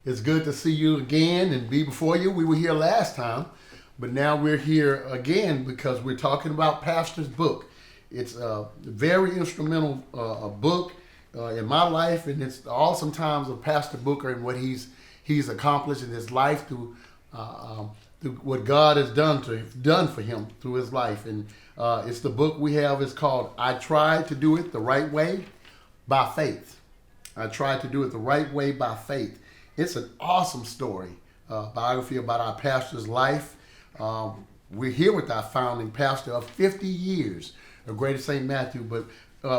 It's good to see you again and be before you. We were here last time, but now we're here again because we're talking about Pastor's book. It's a very instrumental book in my life, and it's the awesome times of Pastor Booker and what he's accomplished in his life through what God has done for him through his life. And it's the book we have. It's called "I Tried to Do It the Right Way by Faith." I tried to do it the right way by faith. It's an awesome story, biography about our pastor's life. We're here with our founding pastor of 50 years of Greater St. Matthew, but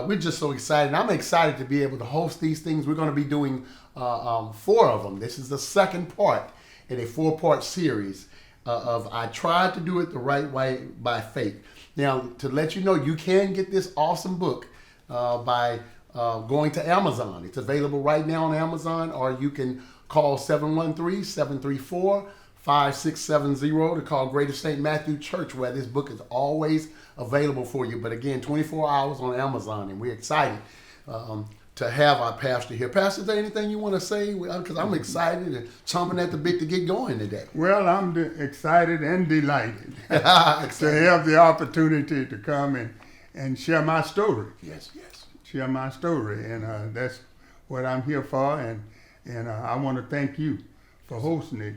we're just so excited. And I'm excited to be able to host these things. We're going to be doing 4 of them. This is the second part in a 4-part series of I Tried to Do It the Right Way by Faith. Now, to let you know, you can get this awesome book by going to Amazon. It's available right now on Amazon, or you can call 713-734-5670 to call Greater St. Matthew Church, where this book is always available for you. But again, 24 hours on Amazon, and we're excited to have our pastor here. Pastor, is there anything you want to say? Because I'm excited and chomping at the bit to get going today. Well, I'm excited and delighted to have the opportunity to come and share my story. Yes. Share my story, and that's what I'm here for. And I want to thank you for hosting it,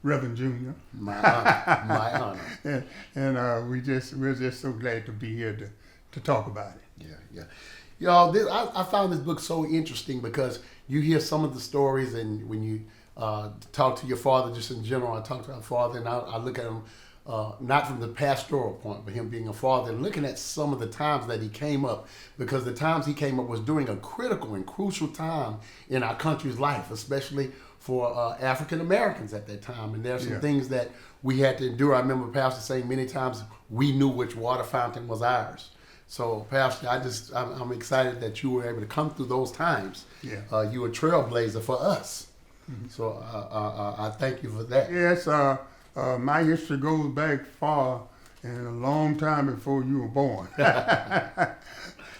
Reverend Junior. My honor. and we're just so glad to be here to talk about it. Yeah. Y'all, I found this book so interesting because you hear some of the stories, and when you talk to your father, just in general, I talk to our father, and I look at him not from the pastoral point, but him being a father, and looking at some of the times that he came up, because the times he came up was during a critical and crucial time in our country's life, especially for African Americans at that time. And there are some things that we had to endure. I remember Pastor saying many times we knew which water fountain was ours. So, Pastor, I'm excited that you were able to come through those times. Yeah. You were a trailblazer for us. Mm-hmm. So I thank you for that. Yes. My history goes back far and a long time before you were born.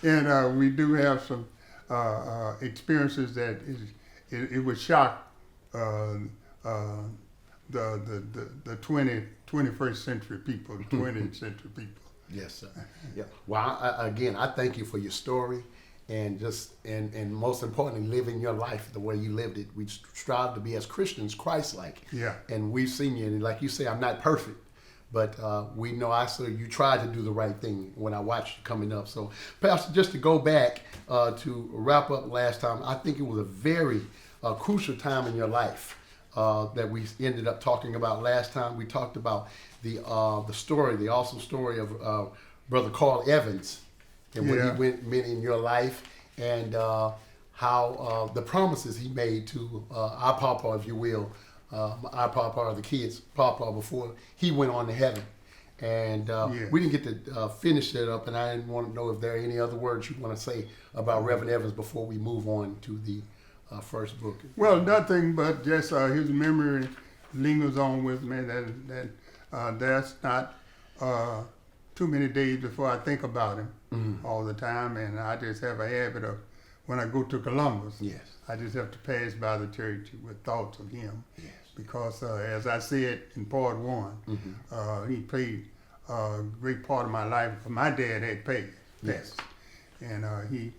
And we do have some experiences that it would shock the 21st century people, the 20th century people. Yes, sir. Yeah. Well, I thank you for your story, and most importantly, living your life the way you lived it. We strive to be, as Christians, Christ-like. Yeah. And we've seen you, and like you say, I'm not perfect, but we know I saw you tried to do the right thing when I watched you coming up. So, Pastor, just to go back to wrap up last time, I think it was a very crucial time in your life that we ended up talking about last time. We talked about the awesome story of Brother Carl Evans and what he meant in your life, and how the promises he made to our Papa, if you will, our Papa, or the kids' Papa, before he went on to heaven. And we didn't get to finish that up, and I didn't want to know if there are any other words you want to say about Reverend Evans before we move on to the first book. Well, nothing but just his memory lingers on with me. That's not too many days before I think about him all the time, and I just have a habit of, when I go to Columbus, I just have to pass by the church with thoughts of him. Yes. Because as I said in part 1, he played a great part of my life. My dad had passed. Yes. And he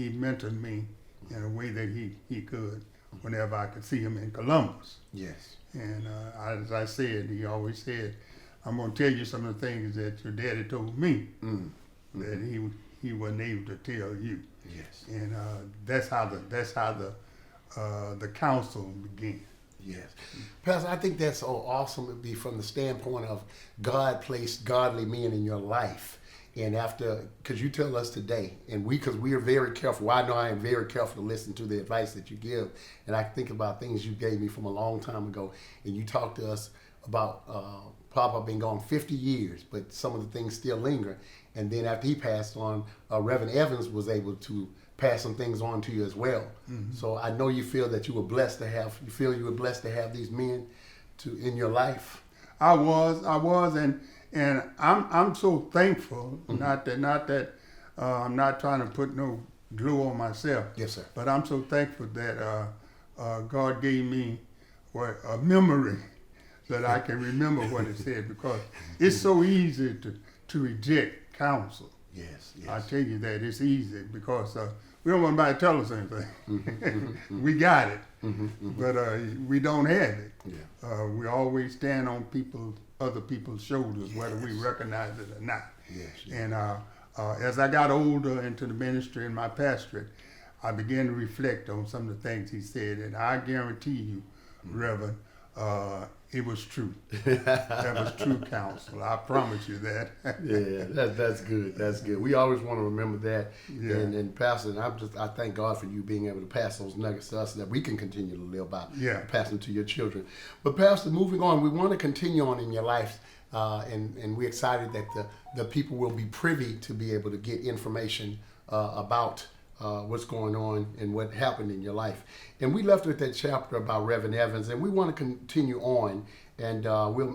mentored me in a way that he could whenever I could see him in Columbus. Yes. And as I said, he always said, I'm going to tell you some of the things that your daddy told me that he wasn't able to tell you. Yes. And that's how the council began. Yes. Pastor, I think that's so awesome. It would be from the standpoint of God placed godly men in your life. And because you tell us today, and because we are very careful, I know I am very careful to listen to the advice that you give. And I think about things you gave me from a long time ago. And you talked to us about Papa being gone 50 years, but some of the things still linger. And then after he passed on, Reverend Evans was able to pass some things on to you as well. So I know you feel that you were blessed to have these men in your life. I was, and I'm so thankful. Not that I'm not trying to put no glue on myself. Yes, sir. But I'm so thankful that God gave me a memory that I can remember what it said, because it's so easy to reject counsel. Yes, yes. I tell you that it's easy, because we don't want nobody to tell us anything. We got it, but we don't have it. Yeah. We always stand on other people's shoulders, whether we recognize it or not. Yes, yes. And as I got older into the ministry and my pastorate, I began to reflect on some of the things he said, and I guarantee you, Reverend, it was true. That was true counsel. I promise you that. Yeah, that's good. That's good. We always want to remember that. Yeah. And Pastor, and I thank God for you being able to pass those nuggets to us, so that we can continue to live by, Yeah. passing to your children. But Pastor, moving on, we want to continue on in your life, and we're excited that the people will be privy to be able to get information about what's going on and what happened in your life. And we left with that chapter about Reverend Evans, and we want to continue on, and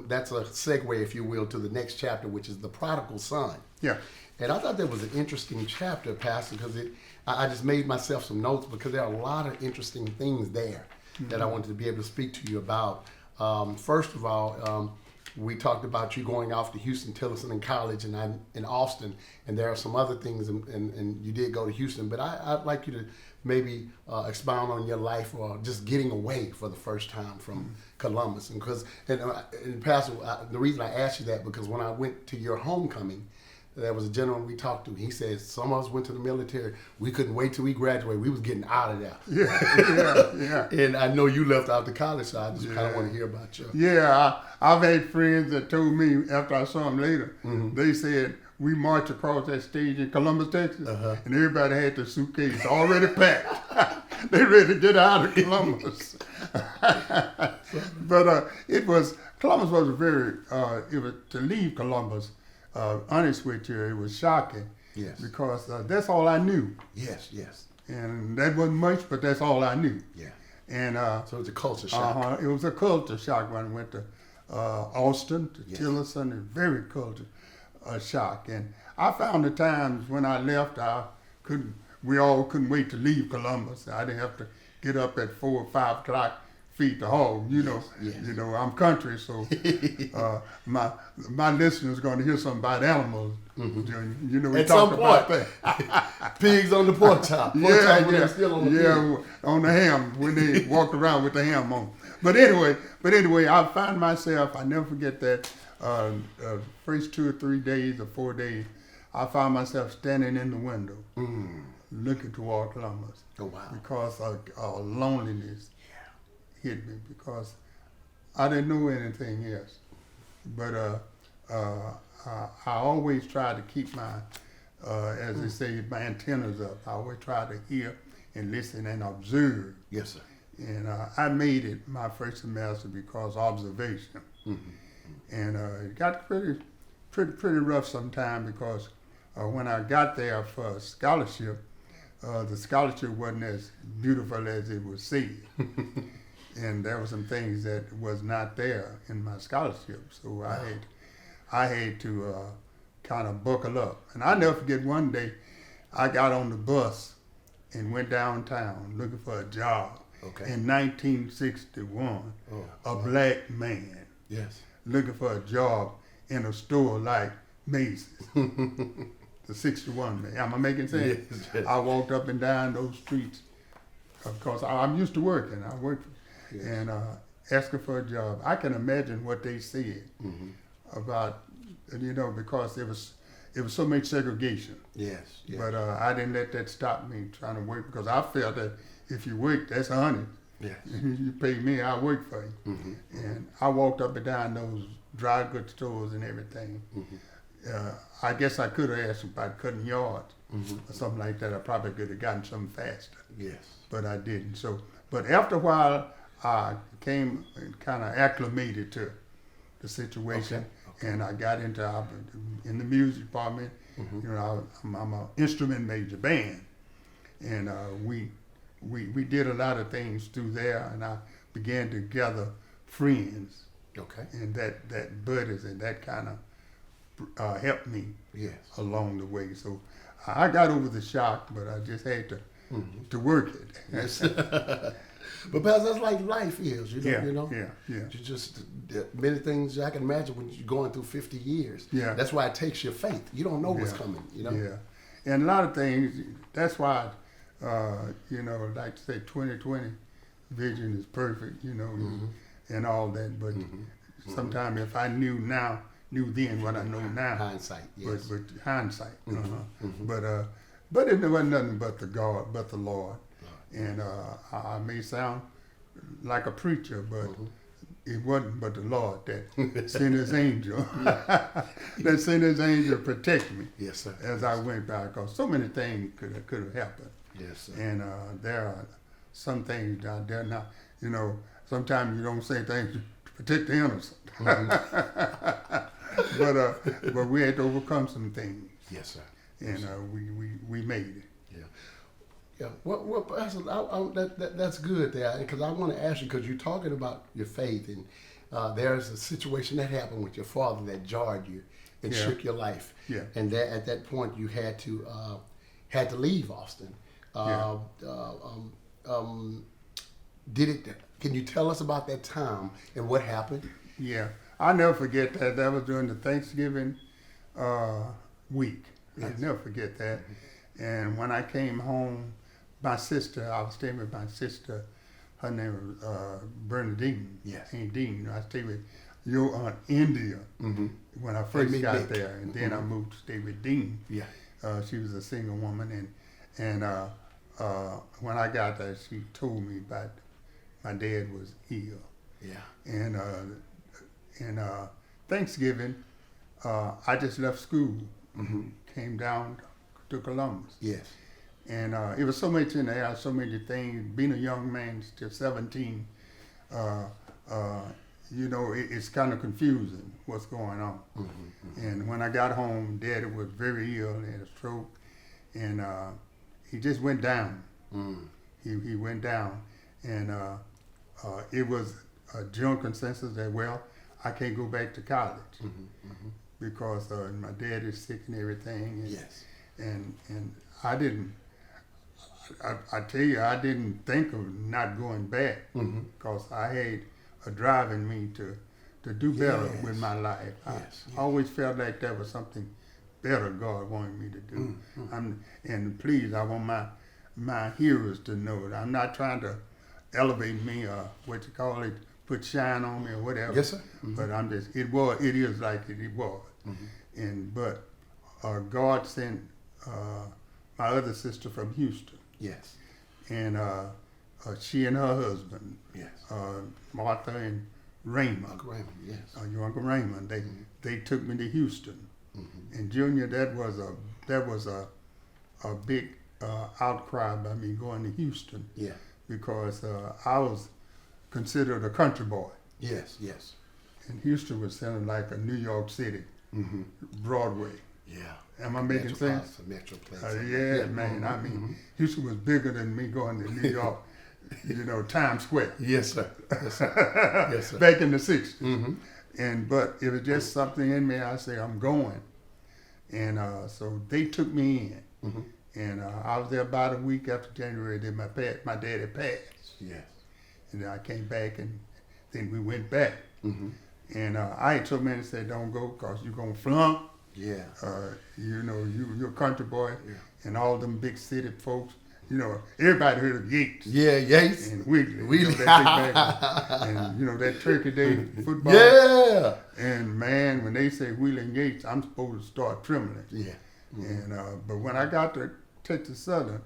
that's a segue, if you will, to the next chapter, which is the Prodigal Son. Yeah. And I thought that was an interesting chapter, Pastor, because I just made myself some notes, because there are a lot of interesting things there that I wanted to be able to speak to you about. First of all, we talked about you going off to Houston Tillerson in college, and I'm in Austin, and there are some other things, and you did go to Houston, but I'd like you to maybe expound on your life, or just getting away for the first time from Columbus. And Pastor, the reason I asked you that, because when I went to your homecoming, there was a gentleman we talked to. He said, some of us went to the military. We couldn't wait till we graduated. We was getting out of there. Yeah. And I know you left out to college, so I just kind of want to hear about you. Yeah, I've had friends that told me after I saw them later, they said, we marched across that stage in Columbus, Texas, and everybody had their suitcase already packed. They ready to get out of Columbus. But Columbus was to leave Columbus, honest with you, it was shocking. Yes. Because that's all I knew. Yes. And that wasn't much, but that's all I knew. Yeah. And so it was a culture shock. it was a culture shock when I went to Austin, to Tillerson, and very culture shock. And I found the times when I left, we all couldn't wait to leave Columbus. I didn't have to get up at 4 or 5 o'clock, feed the hog. You know, I'm country, so my listeners are going to hear something about animals. You know, we at talked some about point, that. pigs on the pork chop. When they're still on the pig. On the ham, when they walked around with the ham on. But anyway, I found myself, I never forget that, first 2 or 3 days or 4 days, I found myself standing in the window, looking toward Columbus. Oh, wow. Because of loneliness hit me, because I didn't know anything else. But I always try to keep my, as they say, my antennas up. I always try to hear and listen and observe. Yes, sir. And I made it my first semester because observation. And it got pretty rough sometime, because when I got there for a scholarship, the scholarship wasn't as beautiful as it was said. And there were some things that was not there in my scholarship. So I had to kind of buckle up. And I never forget, one day I got on the bus and went downtown looking for a job. Okay. In 1961, a black man looking for a job in a store like Macy's. The 61 man. Am I making sense? Yes. I walked up and down those streets because I'm used to working. I worked and asking for a job. I can imagine what they said about, because it was so much segregation. Yes. But I didn't let that stop me trying to work, because I felt that if you work, that's honey. Yes. You pay me, I work for you. And I walked up and down those dry goods stores and everything. I guess I could have asked about cutting yards or something like that. I probably could have gotten something faster. Yes. But I didn't. But after a while, I became kind of acclimated to the situation. Okay. And I got in the music department. I'm an instrument major band. And we did a lot of things through there, and I began to gather friends. Okay. And that buddies, and that kind of helped me along the way. So I got over the shock, but I just had to work it. Yes. But Pastor, that's like life is, Yeah, you know. yeah. You just many things I can imagine when you're going through 50 years. Yeah. That's why it takes your faith. You don't know what's Yeah. coming, you know. Yeah, and a lot of things. That's why, like to say, 2020 vision is perfect, and all that. But sometimes if I knew then what I know now. Hindsight, yes. But hindsight. But it wasn't nothing but the Lord. And I may sound like a preacher, but it wasn't but the Lord that sent his angel. That sent his angel to protect me. Yes, sir. As I went by, because so many things could have happened. Yes, sir. And there are some things out there now. Sometimes you don't say things to protect the innocent. But we had to overcome some things. Yes, sir. And we made it. Yeah. Well, Pastor, that's good there, because I want to ask you, because you're talking about your faith, and there's a situation that happened with your father that jarred you and shook your life. Yeah. And that at that point you had to leave Austin. Can you tell us about that time and what happened? Yeah, I'll never forget that. That was during the Thanksgiving week. I'll never forget that. And when I came home, I was staying with my sister. Her name was Bernadine. Yes. Aunt Dean. I stayed with your aunt India when I first got there, and then I moved to stay with Dean. Yeah. She was a single woman, and when I got there, she told me about my dad was ill. Yeah. And Thanksgiving, I just left school, came down to Columbus. Yes. And it was so much in the air, so many things. Being a young man, still 17, it's kind of confusing what's going on. And when I got home, Daddy was very ill. He had a stroke, and he just went down. He went down, and it was a general consensus that, well, I can't go back to college because my dad is sick and everything. And, Yes. And I didn't. I tell you, I didn't think of not going back because I had a drive in me to do better with my life. Yes. I always felt like that was something better God wanted me to do. And please, I want my hearers to know that I'm not trying to elevate me or what you call it, put shine on me or whatever. Yes, sir. But it is like it was. But God sent my other sister from Houston. Yes. And she and her husband, Yes. Martha and Raymond, Uncle Raymond, yes. your Uncle Raymond, they took me to Houston. And Junior, that was a big outcry by me going to Houston. Yeah. Because I was considered a country boy. Yes, yes. And Houston was sounding like a New York City, Broadway. Yeah. Am I making sense? Metroplex. Man. I mean, Houston was bigger than me going to New York, Times Square. Yes, sir. Yes, sir. Yes, sir. Back in the 60s. But it was just something in me. I say, I'm going. And so they took me in. And I was there about a week after January. Then my daddy passed. Yes. And then I came back, and then we went back. And I had told me and said, don't go because you're going to flunk. Yeah. You're a country boy, and all them big city folks. Everybody heard of Yates. Yeah, Yates. And Wheatley. And that Turkey Day football. Yeah. And man, when they say Wheatley and Yates, I'm supposed to start trembling. Yeah. And but when I got to Texas Southern,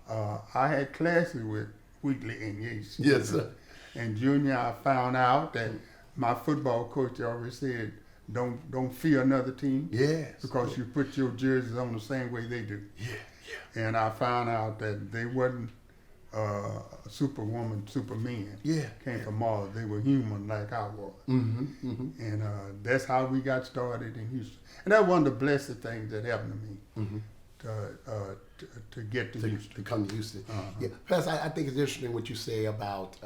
I had classes with Wheatley and Yates. Yes, sir. And Junior, I found out that my football coach always said, don't fear another team. Yes. Because you put your jerseys on the same way they do. Yeah. And I found out that they wasn't superwoman, supermen. Yeah. Came from Mars. They were human like I was. And that's how we got started in Houston. And that's one of the blessed things that happened to me. To get to Houston. To come to Houston. Yeah. Plus, I think it's interesting what you say about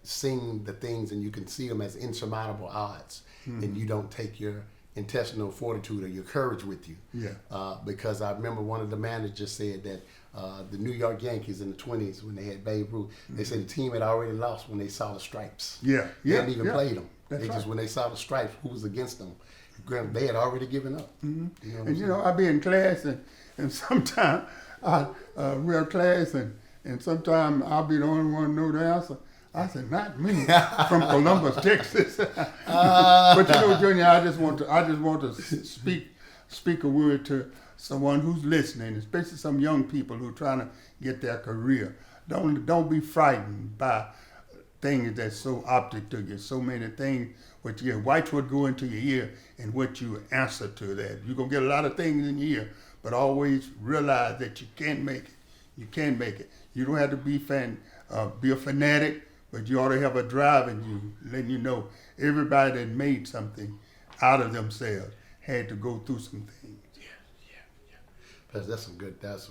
seeing the things and you can see them as insurmountable odds, and you don't take your intestinal fortitude or your courage with you. Yeah. Because I remember one of the managers said that the New York Yankees in the 20s, when they had Babe Ruth, they said the team had already lost when they saw the stripes. Yeah. They Yeah. hadn't even played them. That's They right. just, when they saw the stripes, who was against them, they had already given up. Mm-hmm. You know what And I'm you saying? know, I be in class and sometimes we're in class and sometimes I'll be the only one to know the answer. I said, not me, from Columbus, Texas. But you know, Junior, I just want to speak a word to someone who's listening, especially some young people who are trying to get their career. Don't be frightened by things that's so optic to you. So many things what you watch what go into your ear and what you answer to that. You're gonna get a lot of things in your ear, but always realize that you can make it. You can make it. You don't have to be a fanatic, but you ought to have a drive in you, letting you know everybody that made something out of themselves had to go through some things. That's some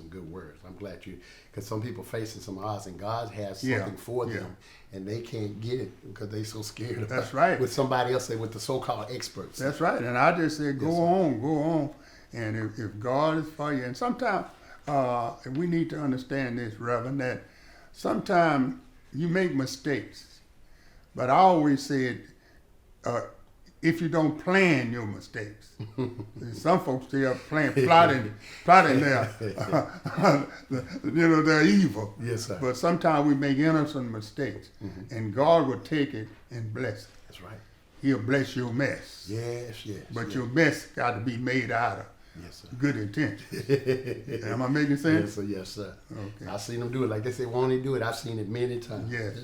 good words. I'm glad because some people facing some odds, and God has something Yeah, for yeah. them, and they can't get it because they so scared of That's right. with somebody else, with the so-called experts. That's right. And I just say, go Yes, sir. on. And if God is for you, and sometimes we need to understand this, Reverend, that sometimes you make mistakes. But I always said, if you don't plan your mistakes, some folks they are plotting their, they're evil. Yes, sir. But sometimes we make innocent mistakes, and God will take it and bless it. That's right. He'll bless your mess. Yes. But yes. your mess got to be made out of Yes, sir. good intentions. Am I making sense? Yes, sir. Okay. I've seen them do it. Like they say, won't he do it? I've seen it many times. Yes.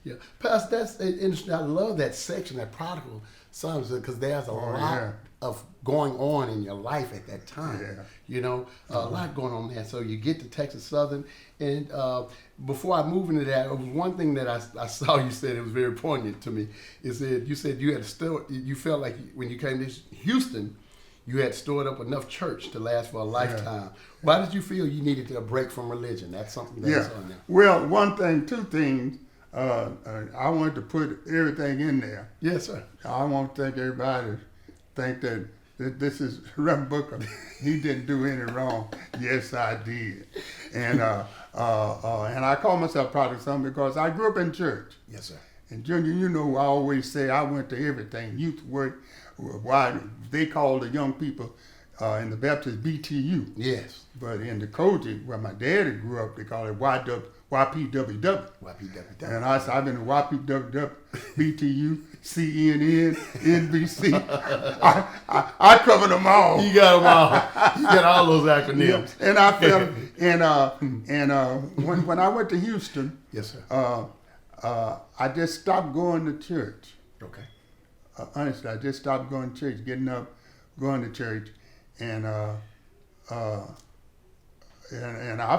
Yeah. Pastor, that's interesting. I love that section, that prodigal sons, because there's a lot yeah. of going on in your life at that time. Yeah. You know, a lot going on there. So you get to Texas Southern, and before I move into that, it was one thing that I saw you said, it was very poignant to me. Is that you said you had you felt like when you came to Houston, you had stored up enough church to last for a lifetime. Why did you feel you needed a break from religion? That's something that's on there. Well, two things. I wanted to put everything in there. Yes, sir. I want to think everybody think that this is Reverend Booker. He didn't do any wrong. Yes, I did. And I call myself Prodigal Son because I grew up in church. Yes, sir. And Junior, you know, I always say I went to everything. Youth work, why they call the young people in the Baptist BTU. Yes. But in the Koji, where my daddy grew up, they call it YPWW. YPWW. And I've been to YPWW, BTU, CNN, NBC. I covered them all. You got them all. You got all those acronyms. And I felt, when I went to Houston, Yes, sir. I just stopped going to church. Okay. Honestly, I just stopped going to church, getting up, going to church, and I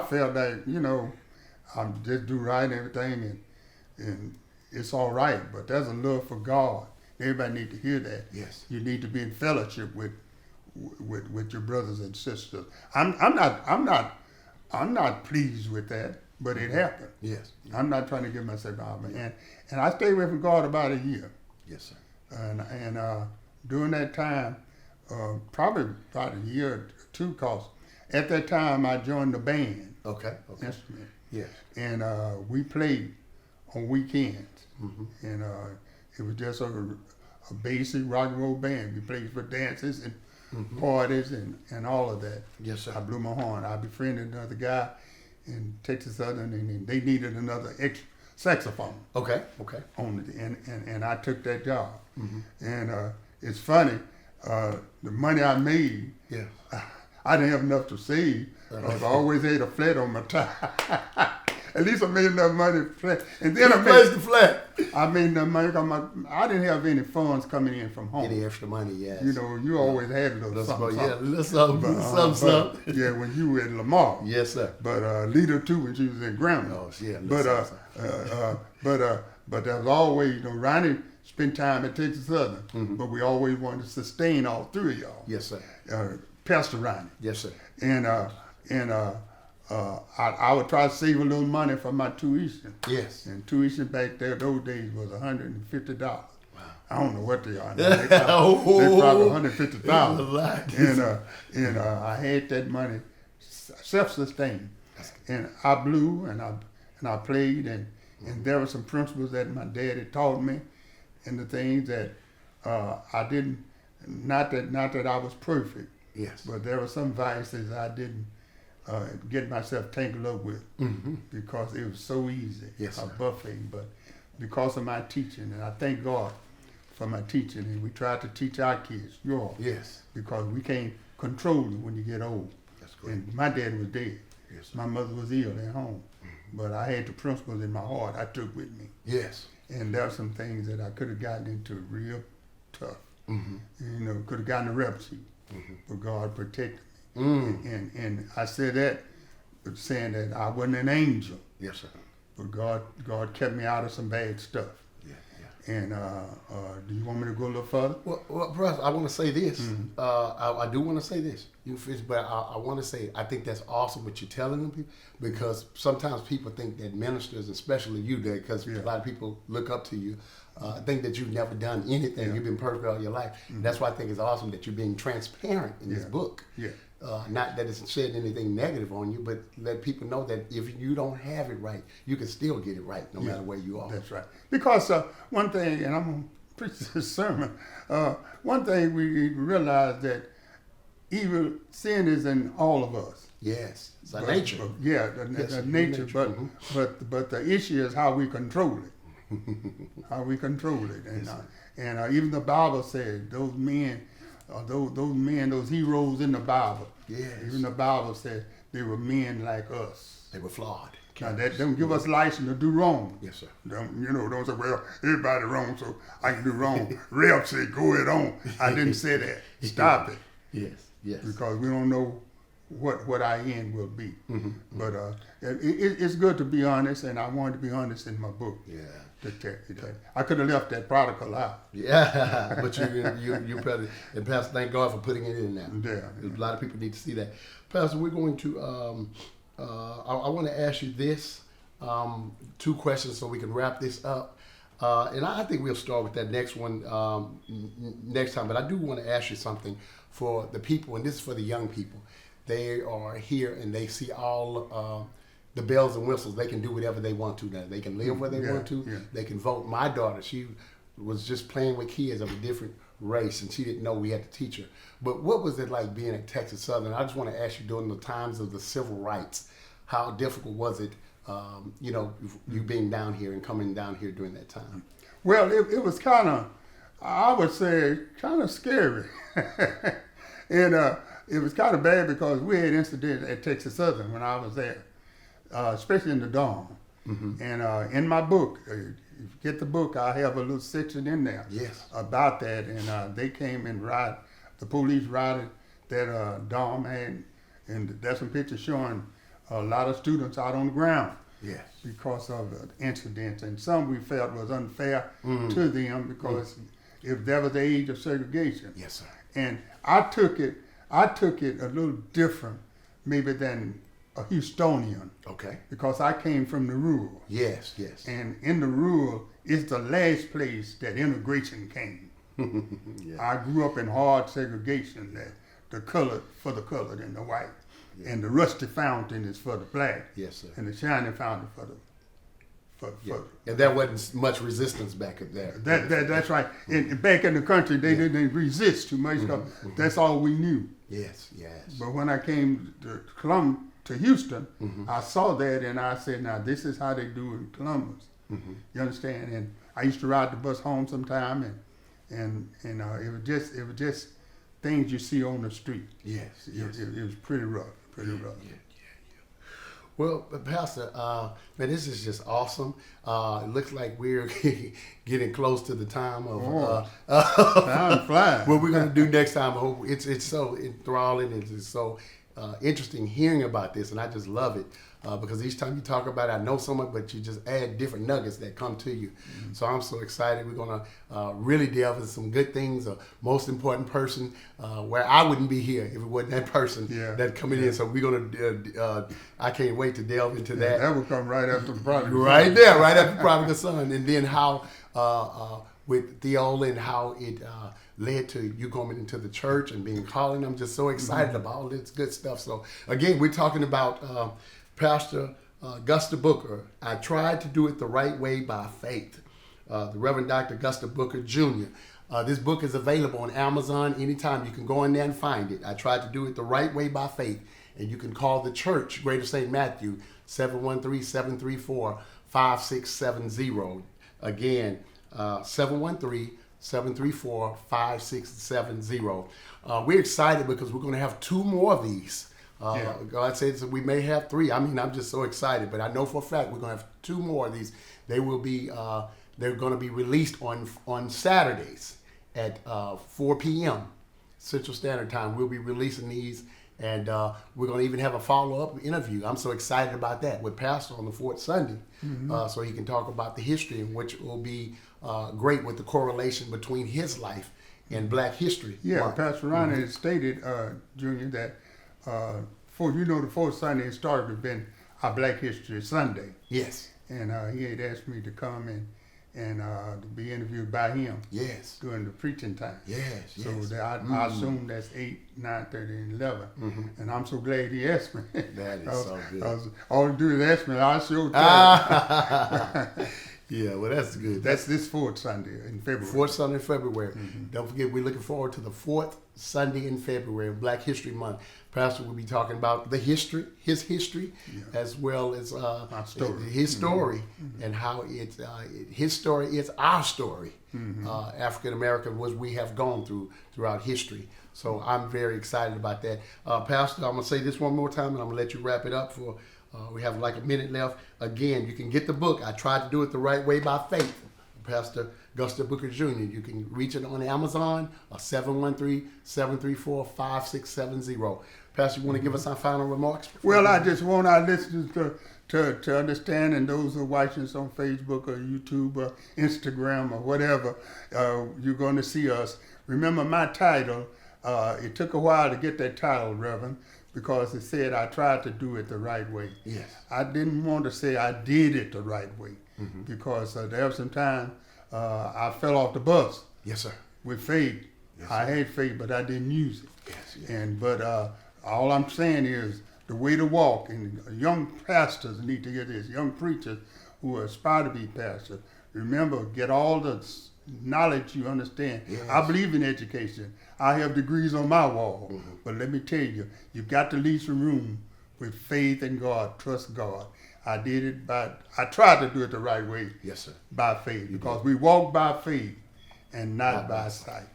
felt that, you know, I'm just do right and everything, and it's all right. But there's a love for God. Everybody need to hear that. Yes. You need to be in fellowship with your brothers and sisters. I'm not pleased with that, but it happened. Yes. I'm not trying to give myself out, and I stayed away from God about a year. Yes, sir. And during that time, probably about a year or two, because at that time I joined the band Okay. instrument, Yes. and we played on weekends, and it was just a basic rock and roll band. We played for dances and parties and all of that. Yes, sir. I blew my horn. I befriended another guy in Texas Southern, and they needed another extra saxophone. Okay. On it, and I took that job. And it's funny, the money I made, Yeah. I didn't have enough to save because I always had a flat on my tie. At least I made enough money to flat. And then the flat. I made enough money because I didn't have any funds coming in from home. Any extra money? Yes. You know, you always had a little something. Yeah, little something, something. Yeah, when you were at Lamar. Yes, sir. But Lita too when she was in Grambling. Oh, yeah. But there was always, you know, Ronnie spent time at Texas Southern, but we always wanted to sustain all three of y'all. Yes, sir. Pastor Ronnie. Yes, sir. And I would try to save a little money for my tuition. Yes. And tuition back there those days was $150. Wow. I don't know what they are. Now. They probably 150,000. And I had that money, self-sustained, and I blew and I played, and there were some principles that my daddy taught me, and the things that I didn't. Not that I was perfect. Yes. But there were some vices I didn't get myself tangled up with because it was so easy. Yes, A buffet, but because of my teaching, and I thank God for my teaching, and we try to teach our kids, Yes. because we can't control you when you get old. That's great. And my dad was dead. Yes. My mother was ill at home, but I had the principles in my heart I took with me. Yes. And there are some things that I could have gotten into real tough. Could have gotten a rep sheet, but God protected me. And I said that, saying that I wasn't an angel. Yes, sir. But God kept me out of some bad stuff. Yeah. And do you want me to go a little further? Well, Professor, I want to say this. I do want to say this. But I want to say I think that's awesome what you're telling them, people, because sometimes people think that ministers, especially you, because a lot of people look up to you, think that you've never done anything. Yeah. You've been perfect all your life. That's why I think it's awesome that you're being transparent in this book. Yeah. Not that it's said anything negative on you, but let people know that if you don't have it right, you can still get it right no matter where you are. That's right. Because one thing, and I'm going to preach this sermon, one thing we realize that evil sin is in all of us. Yes, it's our nature. The nature. But the issue is how we control it. How we control it, and even the Bible said those men, those heroes in the Bible. Yes. Even the Bible said they were men like us. They were flawed. Now that don't give us license to do wrong. Yes, sir. Don't say, well, everybody wrong, so I can do wrong. Ralph said, go ahead on. I didn't say that. Stop it. Yes. Because we don't know what our end will be. But it's good to be honest, and I wanted to be honest in my book. Yeah. I could have left that Prodigal out. Yeah, but you probably, and Pastor, thank God for putting it in there. Yeah. A lot of people need to see that. Pastor, we're going to, I want to ask you this, 2 questions so we can wrap this up. And I think we'll start with that next one next time. But I do want to ask you something for the people, and this is for the young people. They are here and they see all the bells and whistles. They can do whatever they want to now. They can live where they want to. Yeah. They can vote. My daughter, she was just playing with kids of a different race, and she didn't know we had to teach her. But what was it like being at Texas Southern? I just want to ask you, during the times of the civil rights, how difficult was it, you being down here and coming down here during that time? Well, it was kind of, I would say, kind of scary. And it was kind of bad because we had incidents at Texas Southern when I was there, especially in the dorm. And in my book, if you get the book, I have a little section in there about that. And they came and the police routed that dorm, and there's some pictures showing a lot of students out on the ground. Yes. Because of the incidents, and some we felt was unfair to them because if there was the age of segregation. Yes, sir. And I took it a little different, maybe than a Houstonian. Okay. Because I came from the rural. Yes. And in the rural, it's the last place that integration came. I grew up in hard segregation, that the colored for the colored and the white. And the rusty fountain is for the black. Yes, sir. And the shining fountain for and there wasn't much resistance back there. That's right. And back in the country, they didn't resist too much. That's all we knew. Yes. But when I came to Houston, I saw that and I said, now this is how they do in Columbus. You understand? And I used to ride the bus home sometime, and it was just things you see on the street. Yes. It was pretty rough. Yeah. Well, Pastor, man, this is just awesome. It looks like we're getting close to the time of time flies. What we're going to do next time. I hope it's so enthralling. It's so interesting hearing about this, and I just love it. because each time you talk about it, I know so much, but you just add different nuggets that come to you. So I'm so excited. We're going to really delve into some good things. Most important person, where I wouldn't be here if it wasn't that person that coming in. So we're going to, I can't wait to delve into that. That will come right after the Prodigal. Right there, right after Prodigal Son. And then how, with Theola and how it led to you going into the church and being calling. I'm just so excited about all this good stuff. So again, we're talking about Pastor Gusta Booker. I tried to do it the right way by faith. The Reverend Dr. Gusta Booker Jr. This book is available on Amazon anytime. You can go in there and find it. I tried to do it the right way by faith. And you can call the church, Greater St. Matthew, 713-734-5670. Again, 713-734-5670. We're excited because we're going to have 2 more of these. God says we may have 3. I mean, I'm just so excited, but I know for a fact we're going to have 2 more of these. They will be, they're going to be released on Saturdays at 4 p.m. Central Standard Time. We'll be releasing these, and we're going to even have a follow-up interview. I'm so excited about that with Pastor on the 4th Sunday, so he can talk about the history, which will be great with the correlation between his life and Black history. Yeah, Pastor Ronnie had stated, Junior, that the 4th Sunday started to be our Black History Sunday. Yes. And he had asked me to come and to be interviewed by him. Yes. During the preaching time. Yes. So I assume that's 8, 9:30, and 11. And I'm so glad he asked me. That is so good. All he do is ask me, I'll sure tell him. Yeah, well, that's good. That's this 4th Sunday in February. 4th Sunday in February. Don't forget, we're looking forward to the 4th Sunday in February, Black History Month. Pastor will be talking about the history, his history, as well as his story, and how his story is our story. African American, what we have gone throughout history. So I'm very excited about that. Pastor, I'm going to say this one more time, and I'm going to let you wrap it up for. We have like a minute left. Again, you can get the book. I tried to do it the right way by faith. Pastor Gusta Booker Jr. You can reach it on Amazon, 713-734-5670. Pastor, you want to give us our final remarks? Well, I just want our listeners to understand, and those who are watching us on Facebook or YouTube or Instagram or whatever, you're going to see us. Remember my title. It took a while to get that title, Reverend, because it said I tried to do it the right way. Yes. I didn't want to say I did it the right way, because there was some time I fell off the bus. Yes, sir. With faith. Yes, I had faith, but I didn't use it. Yes. But all I'm saying is the way to walk, and young pastors need to get this, young preachers who aspire to be pastors, remember, get all the knowledge you understand. Yes. I believe in education. I have degrees on my wall. But let me tell you, you've got to leave some room with faith in God, trust God. I did it I tried to do it the right way. Yes, sir. By faith, because we walk by faith and not by sight.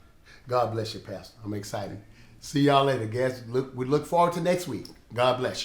God bless you, Pastor. I'm excited. See y'all later, guys. We look forward to next week. God bless you.